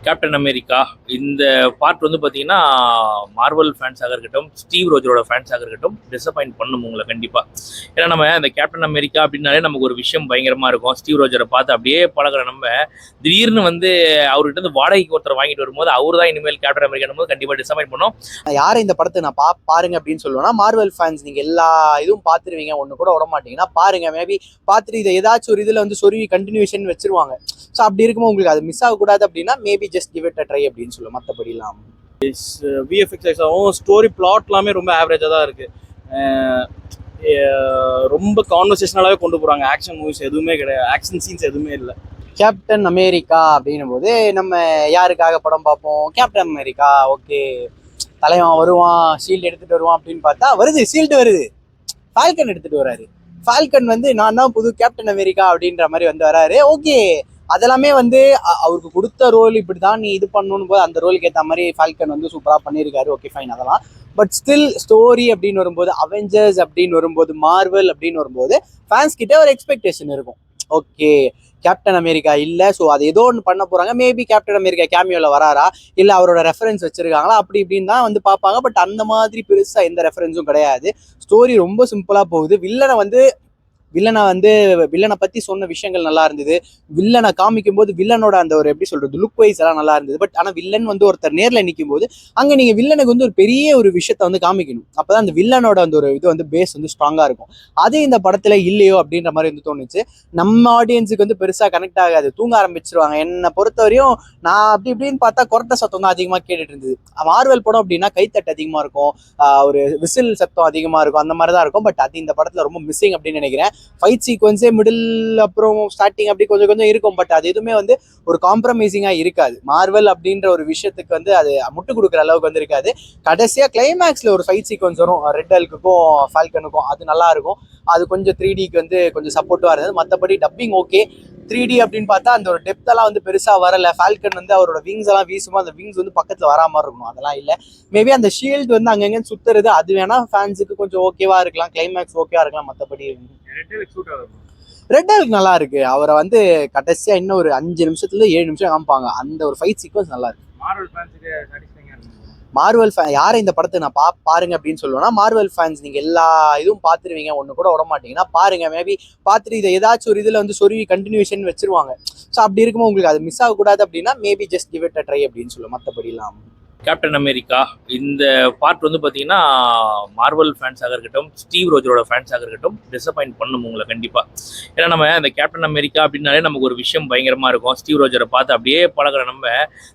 Captain America இந்த part வந்து பார்த்தீங்கன்னா மார்வல் ஃபேன்ஸாக இருக்கட்டும், ஸ்டீவ் ரோஜரோட ஃபேன்ஸாக இருக்கட்டும் டிசப்பாயிண்ட் பண்ணும் உங்களை கண்டிப்பாக. ஏன்னா நம்ம இந்த கேப்டன் அமெரிக்கா அப்படின்னாலே நமக்கு ஒரு விஷயம் பயங்கரமாக இருக்கும். ஸ்டீவ் ரோஜரை பார்த்து அப்படியே பழகிற நம்ம திடீர்னு வந்து அவர்கிட்ட இருந்து வாடகைக்கு ஒருத்தர் வாங்கிட்டு வரும்போது அவர் தான் இனிமேல் கேப்டன் அமெரிக்கா போது கண்டிப்பாக டிசப்பாயிண்ட் பண்ணும். யாரை இந்த படத்தை நான் பாருங்க அப்படின்னு சொல்லுவேன்னா, மார்வல் ஃபேன்ஸ் நீங்க எல்லா இதுவும் பார்த்துருவீங்க, ஒன்று கூட விட மாட்டீங்கன்னா பாருங்க. மேபி பார்த்துட்டு இதை ஏதாச்சும் ஒரு இதில் வந்து சொருவி கண்டினியூஷன் வச்சிருவாங்க. ஸோ அப்படி இருக்கும்போது உங்களுக்கு அது மிஸ் ஆகக்கூடாது அப்படின்னா maybe just give it a try அப்படின்னு சொல்லுவோம். மற்றபடிலாம் விஎஃப்எக்ஸ் ஆகும், ஸ்டோரி பிளாட் எல்லாமே ரொம்ப ஆவரேஜாக தான் இருக்குது. ரொம்ப கான்வர்சேஷனலாகவே கொண்டு போகிறாங்க. ஆக்ஷன் மூவிஸ் எதுவுமே கிடையாது, ஆக்ஷன் சீன்ஸ் எதுவுமே இல்லை. கேப்டன் அமெரிக்கா அப்படின்னும் போது நம்ம யாருக்காக படம் பார்ப்போம்? கேப்டன் அமெரிக்கா, ஓகே, தலைவன் வருவான், ஷீல்டு எடுத்துட்டு வருவான் அப்படின்னு பார்த்தா வருது, ஷீல்டு வருது, ஃபால்கன் எடுத்துட்டு வராரு. ஃபால்கன் வந்து நான் தான் புது கேப்டன் அமெரிக்கா அப்படின்ற மாதிரி வந்து வராரு. ஓகே, அதெல்லாமே வந்து அவருக்கு கொடுத்த ரோல் இப்படி தான் நீ இது பண்ணணும் போது அந்த ரோலுக்கு ஏற்ற மாதிரி ஃபால்கன் வந்து சூப்பராக பண்ணியிருக்காரு. ஓகே ஃபைன், அதெல்லாம். பட் ஸ்டில் ஸ்டோரி அப்படின்னு வரும்போது, அவெஞ்சர்ஸ் அப்படின்னு வரும்போது, மார்வல் அப்படின்னு வரும்போது ஃபேன்ஸ் கிட்ட ஒரு எக்ஸ்பெக்டேஷன் இருக்கும். ஓகே, கேப்டன் அமெரிக்கா இல்லை, ஸோ அது ஏதோ ஒன்று பண்ண போகிறாங்க, மேபி கேப்டன் அமெரிக்கா கேமியோவில் வராரா, இல்லை அவரோட ரெஃபரன்ஸ் வச்சுருக்காங்களா, அப்படி இப்படின்னு தான் வந்து பார்ப்பாங்க. பட் அந்த மாதிரி பெருசாக எந்த ரெஃபரன்ஸும் கிடையாது. ஸ்டோரி ரொம்ப சிம்பிளாக போகுது. வில்லனை பத்தி சொன்ன விஷயங்கள் நல்லா இருந்தது. வில்லனை காமிக்கும் போது வில்லனோட அந்த ஒரு எப்படி சொல்றது லுக் வைஸ் எல்லாம் நல்லா இருந்தது. பட் ஆனா வில்லன் வந்து ஒருத்தர் நேர்ல நிற்கும் போது அங்க நீங்க வில்லனுக்கு வந்து ஒரு பெரிய ஒரு விஷயத்த வந்து காமிக்கணும். அப்பதான் அந்த வில்லனோட அந்த ஒரு இது வந்து பேஸ் வந்து ஸ்ட்ராங்கா இருக்கும். அது இந்த படத்துல இல்லையோ அப்படின்ற மாதிரி வந்து தோணுச்சு. நம்ம ஆடியன்ஸுக்கு வந்து பெருசா கனெக்ட் ஆகாது, தூங்க ஆரம்பிச்சிருவாங்க. என்னை பொறுத்த வரையும் நான் அப்படி இப்படின்னு பார்த்தா கொரட்டை சத்தம் தான் அதிகமா கேட்டுட்டு இருந்தது. மார்வல் படம் அப்படின்னா கைத்தட்டு அதிகமா இருக்கும், ஒரு விசில் சத்தம் அதிகமா இருக்கும், அந்த மாதிரி தான் இருக்கும். பட் அது இந்த படத்துல ரொம்ப மிஸ்ஸிங் அப்படின்னு நினைக்கிறேன். ஃபைட் சீக்வன்ஸே மிடில் அப்புறம் ஸ்டார்டிங் அப்படி கொஞ்சம் கொஞ்சம் இருக்கும். பட் அது எதுவுமே வந்து ஒரு காம்ப்ரமைசிங்கா இருக்காது. மார்வல் அப்படின்ற ஒரு விஷயத்துக்கு வந்து அது முட்டு கொடுக்குற அளவுக்கு வந்து இருக்காது. கடைசியா கிளைமேக்ஸ்ல ஒரு ஃபைட் சீக்வன்ஸ் வரும் ரெட் ஹல்க்குக்கும் ஃபால்கனுக்கும், அது நல்லா இருக்கும். அது கொஞ்சம் 3Dக்கு வந்து கொஞ்சம் சப்போர்ட்டிவா இருந்தது. மற்றபடி டப்பிங் ஓகே. 3D அப்படின்னு பார்த்தா அந்த ஒரு டெப்த் எல்லாம் வந்து பெருசா வரல. ஃபால்கன் வந்து அவரோட விங்ஸ் எல்லாம் வீசுமா அந்த விங்ஸ் வந்து பக்கத்துல வராம இருக்கணும், அதெல்லாம் இல்லை. மேபி அந்த ஷீல்டு வந்து அங்கங்க சுத்துறது அது வேணா ஃபேன்ஸுக்கு கொஞ்சம் ஓகேவா இருக்கலாம், கிளைமேக்ஸ் ஓகேவா இருக்கலாம். மற்றபடி ரெட் ஹல்க் நல்லா இருக்கு. அவரை வந்து கடைசியா இன்னும் ஒரு 5 நிமிஷத்துல 7 நிமிஷம் காமிப்பாங்க. அந்த ஒரு ஃபைட் சீக்வன்ஸ் நல்லா இருக்கு. மார்வல் ஃபேன் யாரை இந்த படத்தை நான் பாருங்க அப்படின்னு சொல்லுவேன்னா, மார்வல் ஃபேன்ஸ் நீங்க எல்லா இதுவும் பார்த்துருவீங்க, ஒன்று கூட விட மாட்டீங்கன்னா பாருங்க. மேபி பார்த்துட்டு இதை ஏதாச்சும் ஒரு இதுல வந்து சொருவி கண்டினியூஷன் வச்சிருவாங்க. ஸோ அப்படி இருக்கும்போது உங்களுக்கு அது மிஸ் ஆகக்கூடாது அப்படின்னா maybe just give it a try அப்படின்னு சொல்லுவோம். மற்றபடிலாம் கேப்டன் அமெரிக்கா இந்த பார்ட் வந்து பார்த்தீங்கன்னா மார்வல் ஃபேன்ஸாக இருக்கட்டும், ஸ்டீவ் ரோஜரோட ஃபேன்ஸாக இருக்கட்டும் டிசப்பாயிண்ட் பண்ணும் உங்களை கண்டிப்பாக. ஏன்னா நம்ம இந்த கேப்டன் அமெரிக்கா அப்படின்னாலே நமக்கு ஒரு விஷயம் பயங்கரமாக இருக்கும். ஸ்டீவ் ரோஜரை பார்த்து அப்படியே பழகிற நம்ம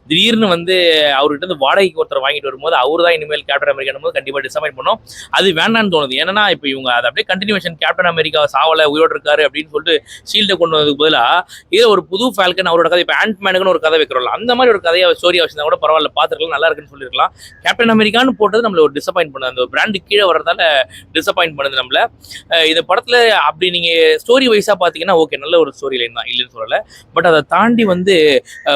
திடீர்னு வந்து அவர்கிட்ட இருந்து வாடகைக்கு ஒருத்தர் வாங்கிட்டு வரும்போது அவர் தான் இனிமேல் கேப்டன் அமெரிக்கா போது கண்டிப்பாக டிசப்பாயிண்ட் பண்ணும். அது வேண்டான்னு தோணுது. ஏன்னா இப்போ இவங்க அதை அப்படியே கண்டினியூஷன் கேப்டன் அமெரிக்கா சாவலை உயிரோடு இருக்காரு அப்படின்னு சொல்லிட்டு ஷீல்டை கொண்டு வந்ததுக்கு பதிலாக இதே ஒரு புது ஃபால்கன் அவரோட கதை, இப்போ ஆண்ட்மேனுக்குன்னு ஒரு கதை வைக்கிறோம்ல, அந்த மாதிரி ஒரு கதையை ஸ்டோரியாக வச்சிருந்தா கூட பரவாயில்ல, பார்த்துருக்கலாம், நல்லா சொல்லிருக்கலாம். கேப்டன் அமெரிக்கான்னு போட்டது நம்மள ஒரு டிசப்பாயிண்ட் பண்ணுது. அந்த பிராண்டு கீழே வர்றதால டிசப்பாயிண்ட் பண்ணுது நம்மள. இந்த படத்துல அப்படி நீங்க ஸ்டோரி வைஸா பாத்தீங்கன்னா ஓகே, நல்ல ஒரு ஸ்டோரி லைன் தான், இல்லைன்னு சொல்லல. பட் அதை தாண்டி வந்து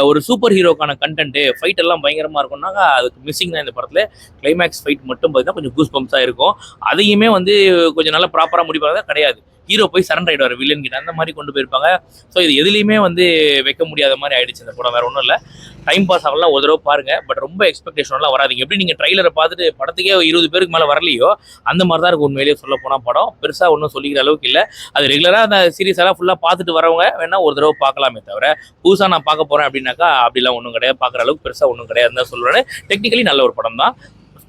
ஒரு சூப்பர் ஹீரோக்கான கண்டென்ட் ஃபைட் எல்லாம் பயங்கரமா இருக்கும்னாங்க, அதுக்கு மிஸ்ஸிங் தான் இந்த படத்துல. கிளைமேக்ஸ் ஃபைட் மட்டும் பார்த்தீங்கன்னா கொஞ்சம் கூஸ் பம்ப்ஸா இருக்கும். அதையுமே வந்து கொஞ்சம் நல்லா ப்ராப்பரா முடிப்பாங்க கிடையாது. ஹீரோ போய் சரண்டர் ஆயிடுவார் வில்லன் கிட்ட, அந்த மாதிரி கொண்டு போயிருப்பாங்க. ஸோ இது எதுலையுமே வந்து வைக்க முடியாத மாதிரி ஆயிடுச்சு இந்த படம். வேற ஒன்றும் இல்லை, டைம் பாஸ் ஆகலாம், ஒரு தடவை பாருங்க. பட் ரொம்ப எக்ஸ்பெக்டேஷன்லாம் வராதிங்க. எப்படி நீங்க ட்ரைலரை பார்த்துட்டு படத்துக்கே 20 பேருக்கு மேலே வரலையோ அந்த மாதிரி தான் இருக்கும் உண்மையிலேயே சொல்ல போனால். படம் பெருசாக ஒன்றும் சொல்லிக்கிற அளவுக்கு இல்லை. அது ரெகுலராக அந்த சீரியஸ் எல்லாம் ஃபுல்லாக பார்த்துட்டு வரவங்க வேணா ஒரு தடவை பார்க்கலாமே தவிர புதுசாக நான் பார்க்க போறேன் அப்படின்னாக்கா அப்படிலாம் ஒன்றும் கிடையாது. பார்க்குற அளவுக்கு பெருசாக ஒன்றும் கிடையாதுன்னு தான் சொல்லுவேன். டெக்னிக்கலி நல்ல ஒரு படம் தான்.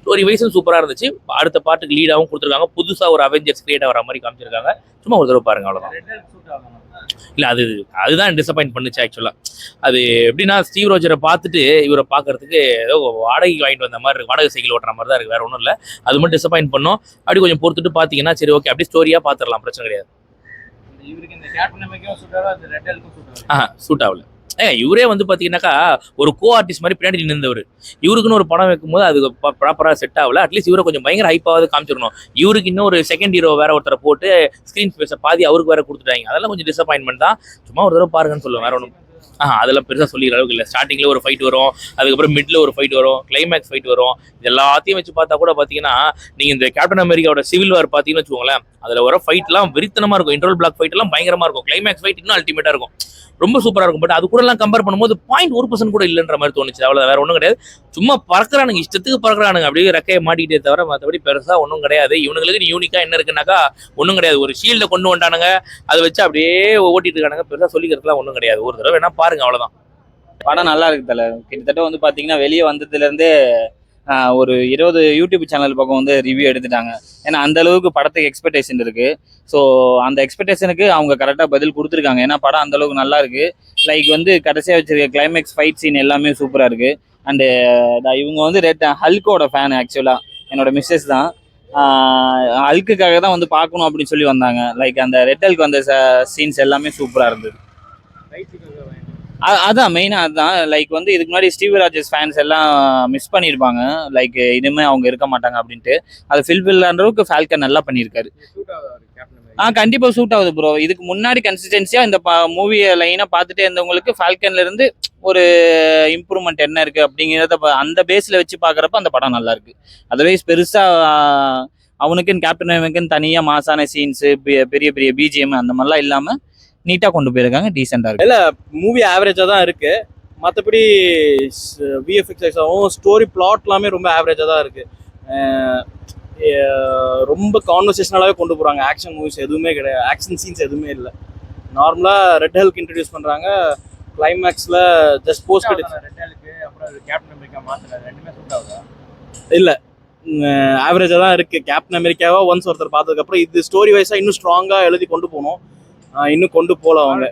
ஸ்டோரி வைஸும் சூப்பராக இருந்துச்சு. அடுத்த பாட்டுக்கு லீடாகவும் கொடுத்துருக்காங்க. புதுசாக ஒரு அவெஞ்சர்ஸ் கிரியேட் ஆகிற மாதிரி காமிச்சிருக்காங்க. சும்மா ஒரு தடவை பாருங்க, அவ்வளோதான். இல்லை அதுதான் டிசப்பாயிண்ட் பண்ணுச்சு ஆக்சுவலாக. அது எப்படின்னா ஸ்டீவ் ரோஜரை பார்த்துட்டு இவரை பார்க்கறதுக்கு ஏதோ வாடகைக்கு வாங்கிட்டு வந்த மாதிரி இருக்கு, வாடகை சைக்கிள் ஓட்டுற மாதிரி தான் இருக்குது, வேற ஒன்றும் இல்லை. அது மட்டும் டிசப்பாயிண்ட் பண்ணும். அப்படி கொஞ்சம் பொறுத்துட்டு பார்த்தீங்கன்னா சரி ஓகே, அப்படி ஸ்டோரியாக பார்த்துடலாம், பிரச்சனை கிடையாது. சூட் ஆகல. இவரே வந்து பார்த்தீங்கன்னாக்கா ஒரு கோ ஆர்டிஸ்ட் மாதிரி பின்னாடி நின்றவர். இவருக்குன்னு ஒரு படம் வைக்கும்போது அது ப்ராப்பராக செட் ஆகல. அட்லீஸ்ட் இவரை கொஞ்சம் பயங்கர ஹைப்பாவது காமிச்சிடணும். இவருக்கு இன்னும் ஒரு செகண்ட் ஹீரோ வேற ஒருத்தரை போட்டு ஸ்க்ரீன் ஸ்பேஸை பாதி அவருக்கு வேற கொடுத்துட்டாங்க. அதெல்லாம் கொஞ்சம் டிசப்பாயின்மெண்ட் தான். சும்மா ஒரு தடவை பாருங்கன்னு சொல்லுவேன், வேற ஒன்றும். அதெல்லாம் பெருசாக சொல்லிக்கிற அளவுக்கு இல்லை. ஸ்டார்டிங்கில் ஒரு ஃபைட் வரும், அதுக்கப்புறம் மிட்ல ஒரு ஃபைட் வரும், கிளைமேக்ஸ் ஃபைட் வரும். இது எல்லாத்தையும் வச்சு பார்த்தா கூட பார்த்தீங்கன்னா நீங்கள் இந்த கேப்டன் அமெரிக்காவோட சிவில் வார் பார்த்தீங்கன்னு வச்சுக்கோங்களேன், அதில் வர ஃபைட்லாம் வெறித்தனமாக இருக்கும். இன்டர்வல் பிளாக் ஃபைட் எல்லாம் பயங்கரமாக இருக்கும். கிளைமேக்ஸ் ஃபைட் இன்னும் அல்டிமேட்டாக இருக்கும். ரொம்ப சூப்பரா இருக்கும். பட் அது கூட எல்லாம் கம்பேர் பண்ணும்போது 0.1% கூட இல்லைன்ற மாதிரி தோணுச்சு. அவ்வளவு வேற ஒன்றும் கிடையாது. சும்மா பறக்குறானுங்க, இஷ்டத்துக்கு பறக்குறானுங்க, அப்படியே ரெக்கையை மாட்டிக்கிட்டே தவிர மற்றபடி பெருசா ஒன்றும் கிடையாது. இவனுங்களுக்கு யூனிக்கா என்ன இருக்குன்னாக்கா ஒன்றும் கிடையாது. ஒரு ஷீல்டை கொண்டு வந்துட்டானுங்க, அதை வச்சு அப்படியே ஓட்டிட்டு இருக்கானுங்க. பெருசா சொல்லிக்கிறதுலாம் ஒன்றும் கிடையாது. ஒரு தடவை வேணா பாருங்க, அவ்வளவுதான். படம் நல்லா இருக்கு தல. கிட்டத்தட்ட வந்து பாத்தீங்கன்னா வெளியே வந்ததுல இருந்தே ஒரு 20 யூடியூப் சேனல் பக்கம் வந்து ரிவ்யூ எடுத்துட்டாங்க. ஏன்னா அந்த அளவுக்கு படத்துக்கு எக்ஸ்பெக்டேஷன் இருக்கு. ஸோ அந்த எக்ஸ்பெக்டேஷனுக்கு அவங்க கரெக்டாக பதில் கொடுத்துருக்காங்க. ஏன்னா படம் அந்த அளவுக்கு நல்லா இருக்கு. லைக் வந்து கடைசியாக வச்சிருக்க கிளைமேக்ஸ் ஃபைட் சீன் எல்லாமே சூப்பராக இருக்கு. அண்டு இவங்க வந்து ஹல்கோட ஃபேன். ஆக்சுவலாக என்னோட மிஸ்ஸஸ் தான். ஹல்க்குக்காக தான் வந்து பார்க்கணும் அப்படின்னு சொல்லி வந்தாங்க. லைக் அந்த ரெட் ஹல்க் வந்த சீன்ஸ் எல்லாமே சூப்பராக இருந்தது. அதான் மெயினாக அதுதான். லைக் வந்து இதுக்கு முன்னாடி ஸ்டீவ் ராஜஸ் ஃபேன்ஸ் எல்லாம் மிஸ் பண்ணியிருப்பாங்க. லைக் இனிமே அவங்க இருக்க மாட்டாங்க அப்படின்ட்டு. அது ஃபில்ஃபில் அளவுக்கு ஃபால்கன் நல்லா பண்ணியிருக்காரு. கண்டிப்பாக சூட் ஆகுது ப்ரோ. இதுக்கு முன்னாடி கன்சிஸ்டன்சியாக இந்த மூவியை லைனாக பார்த்துட்டே இருந்தவங்களுக்கு ஃபால்கன்ல இருந்து ஒரு இம்ப்ரூவ்மெண்ட் என்ன இருக்கு அப்படிங்கிறத அந்த பேஸில் வச்சு பார்க்குறப்ப அந்த படம் நல்லா இருக்கு. அதர்வைஸ் பெருசாக அவனுக்குன்னு கேப்டன் அமெரிக்கன் தனியாக மாசான சீன்ஸு, பெரிய பெரிய பிஜிஎம் அந்த மாதிரிலாம் இல்லாமல் நீட்டாக கொண்டு போயிருக்காங்க. டீசெண்டாக இருக்கு. இல்லை, மூவி ஆவரேஜாக தான் இருக்கு. மற்றபடி விஎஃப்எக்ஸாகவும் ஸ்டோரி பிளாட் எல்லாமே ரொம்ப ஆவரேஜாக தான் இருக்கு. ரொம்ப கான்வர்சேஷனலாகவே கொண்டு போகிறாங்க. ஆக்ஷன் மூவிஸ் எதுவுமே கிடையாது. ஆக்ஷன் சீன்ஸ் எதுவுமே இல்லை. நார்மலாக ரெட் ஹல்க் இன்ட்ரடியூஸ் பண்ணுறாங்க. கிளைமேக்ஸில் ஜஸ்ட் போஸ்ட் இல்லை, ஆவரேஜாக தான் இருக்குது. கேப்டன் அமெரிக்காவா ஒன்ஸ் ஒருத்தர் பார்த்ததுக்கப்புறம் இது ஸ்டோரி வைஸாக இன்னும் ஸ்ட்ராங்காக எழுதி கொண்டு போகணும். இன்னும் கொண்டு போகல. அவங்க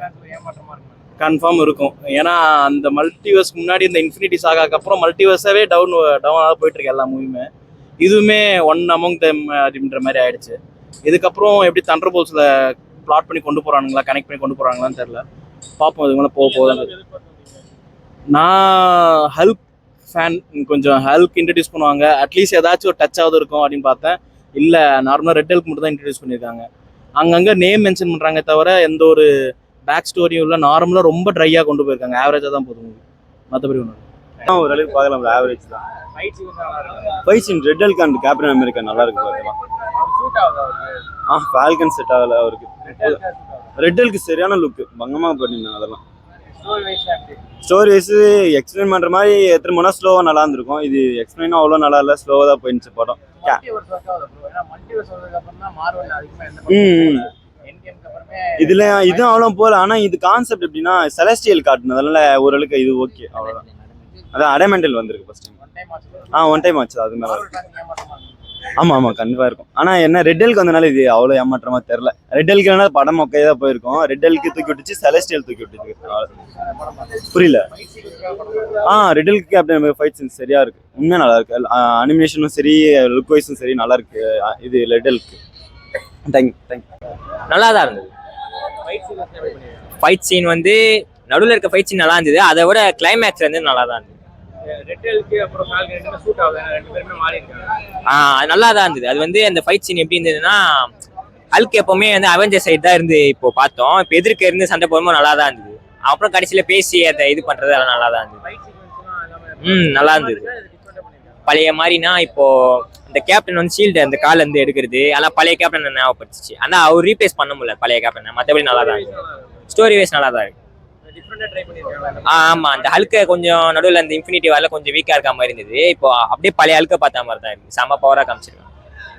கன்ஃபார்ம் இருக்கும். ஏன்னா அந்த மல்டிவர்ஸ்க்கு முன்னாடி இந்த இன்ஃபினிட்டி சாகாக்கு அப்புறம் மல்டிவர்ஸாவே டவுனாக போயிட்டு இருக்கு எல்லா மூவியுமே. இதுவுமே ஒன் அமௌங் தெம் அப்படின்ற மாதிரி ஆயிடுச்சு. இதுக்கப்புறம் எப்படி தண்டர் போல்ஸ்ல பிளாட் பண்ணி கொண்டு போறானுங்களா, கனெக்ட் பண்ணி கொண்டு போறாங்களான்னு தெரியல. பார்ப்போம். இது மேலே போக போகுது. நான் ஹல்க் ஃபேன். கொஞ்சம் ஹல்க் இன்ட்ரடியூஸ் பண்ணுவாங்க, அட்லீஸ்ட் ஏதாச்சும் ஒரு டச் ஆகுது இருக்கும் அப்படின்னு பார்த்தேன். இல்லை, நார்மலாக ரெட் ஹல்க் மட்டும் தான் இன்ட்ரடியூஸ் பண்ணியிருக்காங்க. அங்கங்கே நேம் மென்ஷன் பண்ணுறாங்க தவிர எந்த ஒரு பேக் ஸ்டோரியும் இல்லை. நார்மலாக ரொம்ப ட்ரையாக கொண்டு போயிருக்காங்க. ஆவரேஜாக தான் போதும். மற்றபடி ஒன்று ஓரளவுக்கு பார்க்கலாம். ஆவரேஜ் தான். Fight scene Red Hulk and Captain America நல்லா இருக்கு பார்க்கலாம். ஃபால்கன் செட் ஆகல அவருக்கு. ரெட் ஹல்க் சரியான லுக் பங்கமாக பண்ணியிருந்தாங்க. அதெல்லாம் ஸ்டோரி வைஸ் எக்ஸ்பிளைன் பண்ணுற மாதிரி எத்தனை மணி நேரம் ஸ்லோவாக நல்லா இருந்திருக்கும். இது எக்ஸ்பிளைனும் அவ்வளோ நல்லா இல்லை, ஸ்லோவாக தான் போயிடுச்சு படம். இதுல இது அவ்வளோ போல. ஆனா இது கான்செப்ட் எப்படின்னா செலஸ்டியல் காட்டுனதுனால ஓரளவுக்கு இது ஓகே, அவ்வளோதான். அதான் அடைமெண்டல் வந்திருக்கு ஃபர்ஸ்ட் டைம். ஒன் டைம் ஆச்சு. அது மேலே ஆமா கண்டிப்பா இருக்கும். ஆனா என்ன ரெட் ஹல்க் வந்தனால இது அவ்வளோ ஏமாற்றமா தெரியல. ரெட் ஹல்க்னா படம் மொக்கையா தான் போயிருக்கும். ரெட் ஹல்க் தூக்கி விட்டுச்சு, செலஸ்டியல் தூக்கி விட்டுச்சு. புரியல. Red Hulk captain fight scenes சரியா இருக்கு. உண்மையா நல்லா இருக்கு. அனிமேஷனும் சரி, லுக் வைஸும் சரி நல்லா இருக்கு. இது ரெட் ஹல்க். தேங்க்யூ. நல்லா தான் இருந்தது. ஃபைட் சீன் வந்து நடுவில் இருக்க ஃபைட் சீன் நல்லா இருந்தது. அதை விட கிளைமேக்ஸ் வந்து நல்லா தான் இருந்தது. நல்லா தான் இருந்தது. அது வந்து அந்த ஃபைட் சீன் எப்படி இருந்ததுன்னா, ஹல்க் எப்பவுமே வந்து அவெஞ்சர் சைடு தான் இருந்து இப்போ பார்த்தோம். இப்போ எதிர்க்க இருந்து சண்டை போடும்போது நல்லா தான் இருந்தது. அப்புறம் கடைசியில பேசி அதை இது பண்றது அதெல்லாம் நல்லா தான் இருந்தது. நல்லா இருந்தது. பழைய மாதிரினா இப்போ இந்த கேப்டன் வந்து ஷீல்டு அந்த கால இருந்து எடுக்கிறது அதெல்லாம் பழைய கேப்டன் ஞாபகப்படுத்துச்சு. ஆனா அவர் ரீப்ளேஸ் பண்ண முடியல பழைய கேப்டன். மற்றபடி நல்லா தான் இருக்கு. ஸ்டோரி வைஸ் நல்லா தான் இருக்கு. ஆமா, அந்த ஹல்க கொஞ்சம் நடுவில் அந்த இன்ஃபினிட்டி வாரில் கொஞ்சம் வீக்கா இருக்க மாதிரி இருந்தது. இப்போ அப்படியே பழைய ஹல்க பார்த்த மாதிரி தான் இருக்கு. செம பவரா காமிச்சிருக்காங்க.